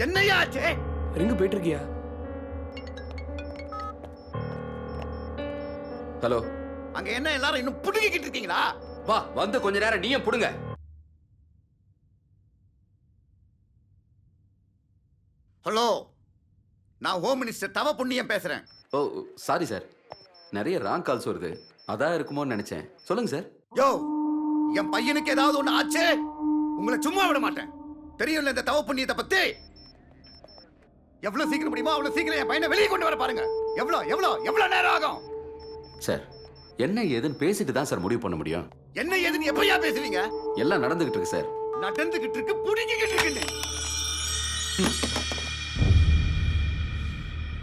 என்னையா ஆச்சு? ரிங்கு போயிட்டு இருக்கியா? ஹலோ, அங்க என்ன எல்லாரும் இன்னும் புடுங்கிக்கிட்டு இருக்கீங்களா? வா வந்து கொஞ்ச நேரம் நீயும் புடுங்க. ஹலோ, நான் ஹோம் மினிஸ்டர் தவ புண்ணியம் பேசுறேன். ஓ சாரி சார், நிறைய ராங் கால்ஸ் வருது, அதான் இருக்குமோன்னு நினைச்சேன். சொல்லுங்க சார். யோ, என் பையனுக்கு ஏதாவது ஒண்ணு ஆச்சு உங்களை சும்மா விட மாட்டேன். தெரியும்ல இந்த தவ புண்ணியத்தை பத்தி. எவ்வளவு சீக்கிரம் முடியுமோ அவ்வளவு சீக்கிரம் என் பையனை வெளியே கொண்டு வர பாருங்க. எவ்வளவு நேரம் ஆகும்? சார், என்ன ஏதுன்னு பேசிட்டு தான் சார் முடிவு பண்ண முடியும். என்ன ஏதுன்னு எப்படியா பேசுவீங்க? எல்லாம் நடந்துகிட்டு இருக்கு சார். நடந்துகிட்டு இருக்கு, புடிங்கிட்டு இருக்கு.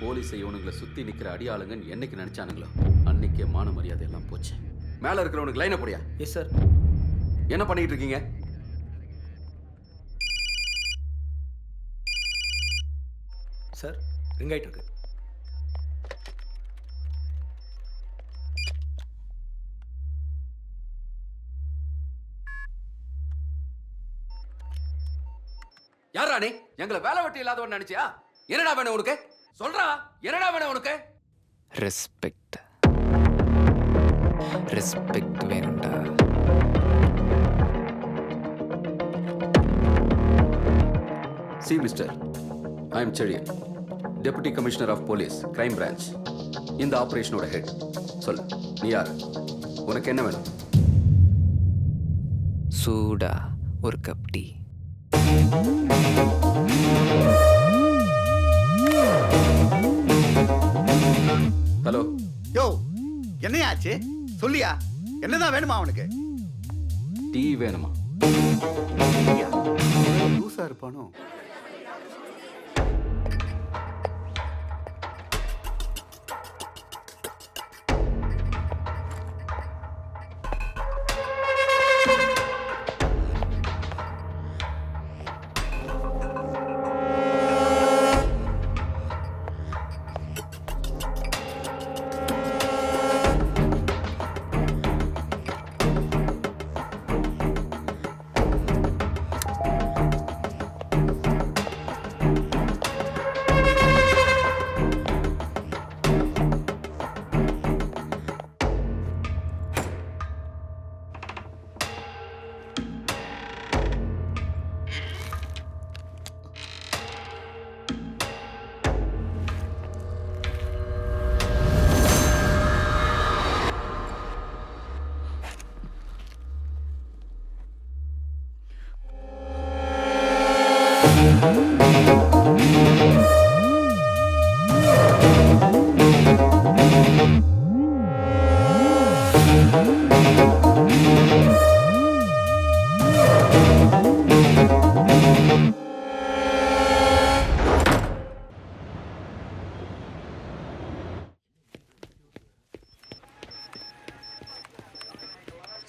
போலீஸ் இவனுங்களை சுத்தி நிக்கிற அடியாளுங்கன்னு என்னைக்கு நினைச்சானுங்களோ அன்னைக்கு மான மரியாதை எல்லாம் போச்சு. மேல இருக்கிறவனுக்கு லைனை போடியா. Yes sir. என்ன பண்ணிட்டு இருக்கீங்க? சார், ரிங் ஆயிட்டு இருக்கு. யாரா நீ? எங்களை வேலை வெட்டி இல்லாதவன் நினைச்சியா? என்னடா வேணும் உனக்கு? சொல்றா, என்னடா வேணும் உனக்கு? ரெஸ்பெக்ட் வேணும்டா. See mister, I am Chezhiyan, deputy commissioner of police, crime branch. இந்த ஆபரேஷனோட ஹெட். சொல், நீ யார்? உனக்கு என்ன வேணும்? சூடா ஒரு கப் டீ. ஹலோ. யோ, என்னையாச்சு சொல்லியா? என்னதான் வேணுமா அவனுக்கு? டீ வேணுமா? லூசா இருப்பானோ?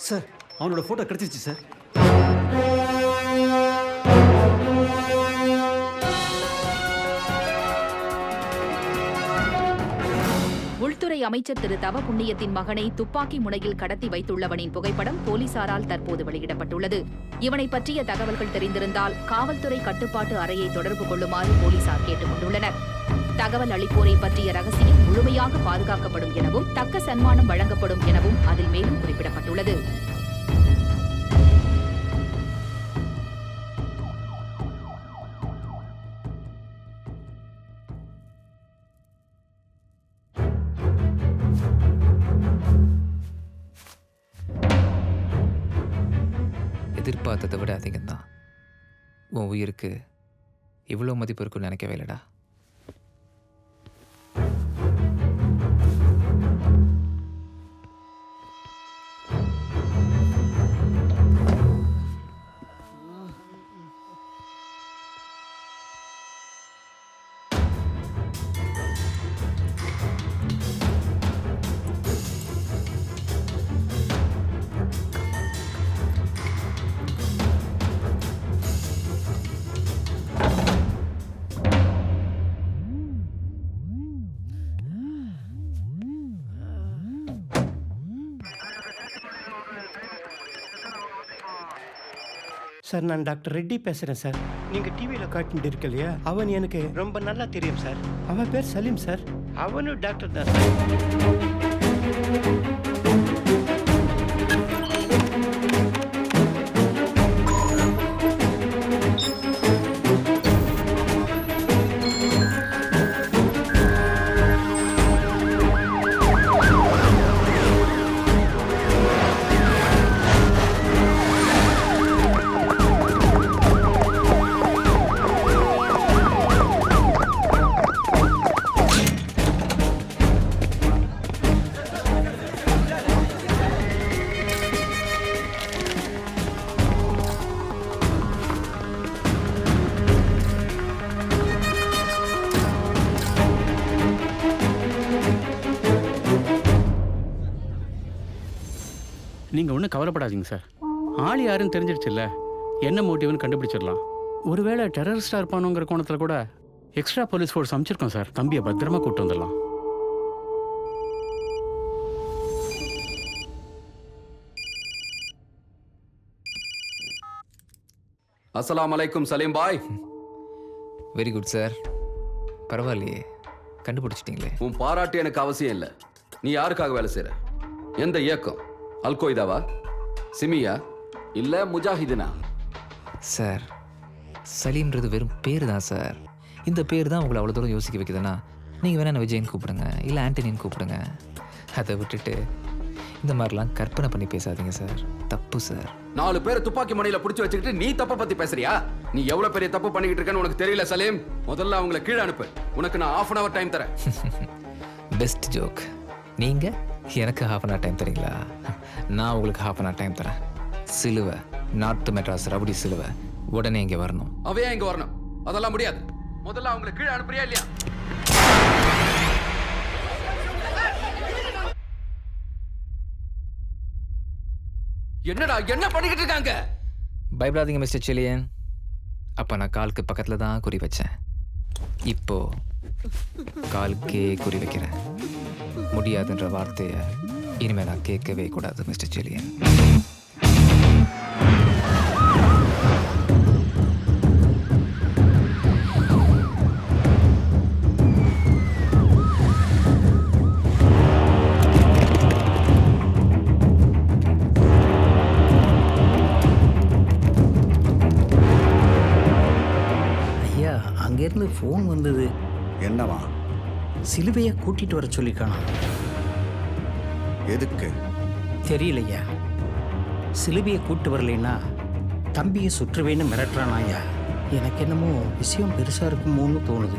சார், அவனோட போட்டோ கிடைச்சிருச்சு சார். உள்துறை அமைச்சர் திரு தவ புண்ணியத்தின் மகனை துப்பாக்கி முனையில் கடத்தி வைத்துள்ளவனின் புகைப்படம் போலீசாரால் தற்போது வெளியிடப்பட்டுள்ளது. இவனை பற்றிய தகவல்கள் தெரிந்திருந்தால் காவல்துறை கட்டுப்பாட்டு அறையை தொடர்பு கொள்ளுமாறு போலீசார் கேட்டுக் கொண்டுள்ளனர். தகவல் அளிப்போரை பற்றிய ரகசியம் முழுமையாக பாதுகாக்கப்படும் எனவும் தக்க சன்மானம் வழங்கப்படும் எனவும் அதில் மேலும் குறிப்பிடப்பட்டுள்ளது. எதிர்பார்த்ததை விட அதிகம்தான். உன் உயிருக்கு இவ்வளோ மதிப்பு இருக்குன்னு நினைக்கவே இல்லைடா. சார் நான் டாக்டர் ரெட்டி பேசுகிறேன் சார். நீங்கள் டிவியில் காட்டிட்டு இருக்க இல்லையா, அவன் எனக்கு ரொம்ப நல்லா தெரியும் சார். அவன் பேர் சலீம் சார். அவனும் டாக்டர் தான் சார். நீங்கள் ஒன்றும் கவலைப்படாதீங்க சார். ஆள் யாருன்னு தெரிஞ்சிடுச்சுல்ல, என்ன மோட்டிவ்னு கண்டுபிடிச்சிடலாம். ஒருவேளை டெரரிஸ்டாக இருப்பானுங்கிற கோணத்தில் கூட எக்ஸ்ட்ரா போலீஸ் ஃபோர்ஸ் அமைச்சிருக்கோம் சார். தம்பியை பத்திரமா கூப்பிட்டு வந்துடலாம். அஸ்ஸலாமு அலைக்கும் Salim bhai. Very good sir. பரவாயில்லையே, கண்டுபிடிச்சிட்டிங்களே. உன் பாராட்டு எனக்கு அவசியம் இல்லை. நீ யாருக்காக வேலை செய்கிற? எந்த இயக்கம்? அல்கொய்தாவா, சிமியா, இல்லை முஜாஹிதினா? சார், சலீம்ன்றது வெறும் பேர் தான் சார். இந்த பேர் தான் உங்களை அவ்வளோ தூரம் யோசிக்க வைக்குதுன்னா நீங்கள் வேணா என்ன விஜயன் கூப்பிடுங்க, இல்லை ஆண்டனின்னு கூப்பிடுங்க. அதை விட்டுட்டு இந்த மாதிரிலாம் கற்பனை பண்ணி பேசாதீங்க சார். தப்பு சார். 4 பேரை துப்பாக்கி முனையில புடிச்சு வச்சுக்கிட்டு நீ தப்ப பத்தி பேசுறியா? நீ எவ்வளவு பெரிய தப்பு பண்ணிக்கிட்டு இருக்கன்னு உனக்கு தெரியல சலீம். முதல்ல அவங்கள கீழே அனுப்பு. உனக்கு நான் 1/2 hour டைம் தரேன். Best joke. நீங்கள் எனக்கு 1/2 hour டைம் தரீங்களா? நான் உங்களுக்கு 1/2 hour டைம் தரேன். சிலுவை, நார்த் மெட்ராஸ் ரவுடி சிலுவை உடனே இங்கே வரணும். அவையா இங்க வரணும்? அதெல்லாம் முடியாது. முதல்ல அவங்கள கீழே அனுப்புறியா இல்லையா? என்னடா என்ன பண்ணிக்கிட்டு இருக்காங்க? பயப்படாதீங்க மிஸ்டர் செலியன். அப்போ நான் காலுக்கு பக்கத்தில் தான் குறி வச்சேன். இப்போ காலுக்கே குறி வைக்கிறேன். முடியாதுன்ற வார்த்தையை இனிமேல் நான் கேட்கவே கூடாது மிஸ்டர் செலியன். அங்கேருந்து ஃபோன் வந்தது. என்னவா? சிலுவையை கூட்டிட்டு வர சொல்லிக்கானா? எதுக்கு தெரியலையா. சிலுவையை கூட்டு வரலைன்னா தம்பியை சுற்றுவேன்னு மிரட்டுறானா ஐயா. எனக்கு என்னமோ விஷயம் பெருசா இருக்குமோன்னு தோணுது.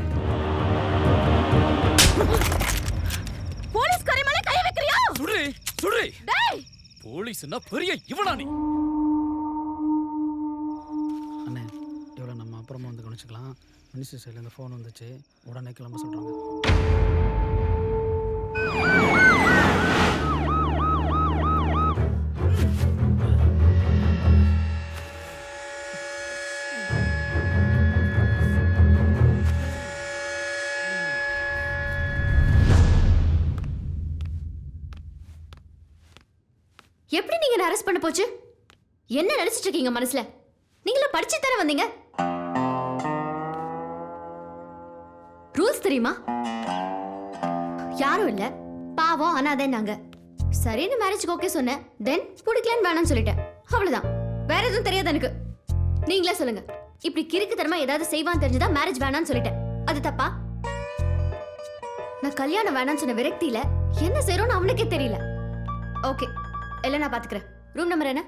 போலீஸ் கரிமலை கை வைக்கறியா? சுடு சுடு. டேய், போலீஸ்னா பெரிய இவனா நீ? அண்ணே, இவ்வளோ நம்ம அப்புறமா வந்து கவனிச்சுக்கலாம். மினிஸ்டர் சைட்லேருந்து ஃபோன் வந்துச்சு, உடனே கிளம்ப சொல்கிறாங்க. எப்படி நீங்க என்ன அரெஸ்ட் பண்ண போச்சு? என்ன நினைச்சிட்டு இருக்கீங்க மனசுல? நீங்கள படிச்சு தானே வந்தீங்க. ரூல்ஸ் தெரியுமா? யாரும் இல்ல, பாவம் அனாதைன்னாங்க. சரின்னு மேரேஜ்க்கு ஓகே சொன்னேன். தென் பிடிக்கலன்னு வேணாம்னு சொல்லிட்டேன். அவ்வளவுதான். வேற எதுவும் தெரியாது எனக்கு. நீங்களே சொல்லுங்க. இப்படி கிறுக்கு தரமா ஏதாவது செய்வான்னு தெரிஞ்சதா மேரேஜ் வேணாம்னு சொல்லிட்டேன். அது தப்பா? நான் கல்யாணம் வேணாம்னு சொன்ன விரக்தியில என்ன செய்யறோம்னு அவனுக்கே தெரியல. ஓகே, எல்லாம் நான் பாத்துக்கிறேன். ரூம் நம்பர் என்ன?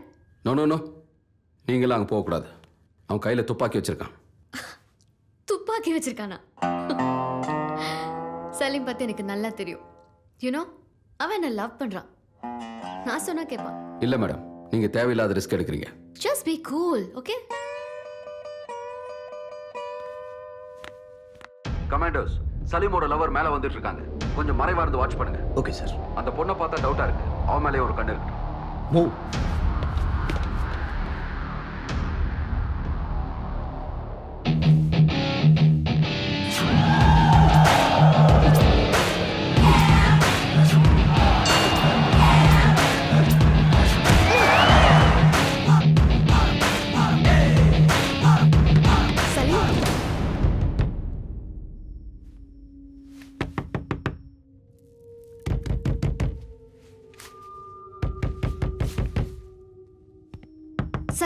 நோ நோ நோ, நீங்களாம் அங்கே போகக்கூடாது. அவன் கையில் துப்பாக்கி வச்சிருக்கான். துப்பாக்கி வச்சிருக்கானா? சலீம் பத்தி எனக்கு நல்லா தெரியும். யூனோ, அவன் என்ன லவ் பண்றான். நான் சொன்னா கேட்பான். இல்லை மேடம், நீங்கள் தேவையில்லாத ரிஸ்க் எடுக்கிறீங்க. Just be cool, okay? Commandos, சலீமோட லவர் மேலே வந்துட்டு இருக்காங்க. கொஞ்சம் மறைவா இருந்து வாட்ச் பண்ணுங்க. Okay sir. அந்த பொண்ணை பார்த்தா டவுட்டா இருக்கு. அவன் மேலே ஒரு கண்ணு இருக்கு. மூவ்.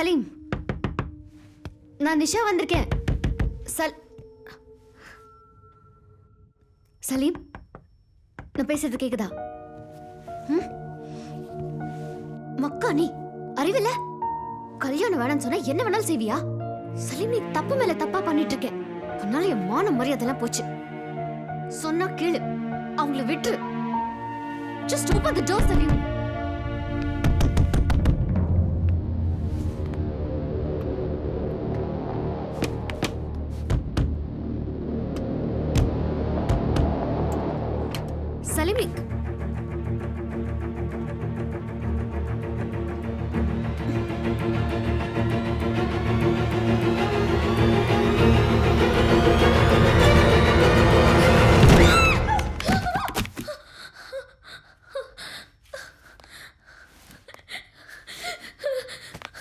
சலீம், நான் நிஷா வந்திருக்கேன். சலீம், நான் பேசுறது கேக்குதா? மக்கா நீ அறிவில்ல? கல்யாணம் வேணாம்னு சொன்னா என்ன வேணாலும் செய்வியா? சலீம், நீ தப்பு மேல தப்பா பண்ணிட்டு இருக்க. அதனால என் மான மரியாதைலாம் போச்சு. சொன்னா கேளு, அவங்கள விட்டுரு. ஜஸ்ட் ஓபன் தி டோர் சலீம். சலீம்,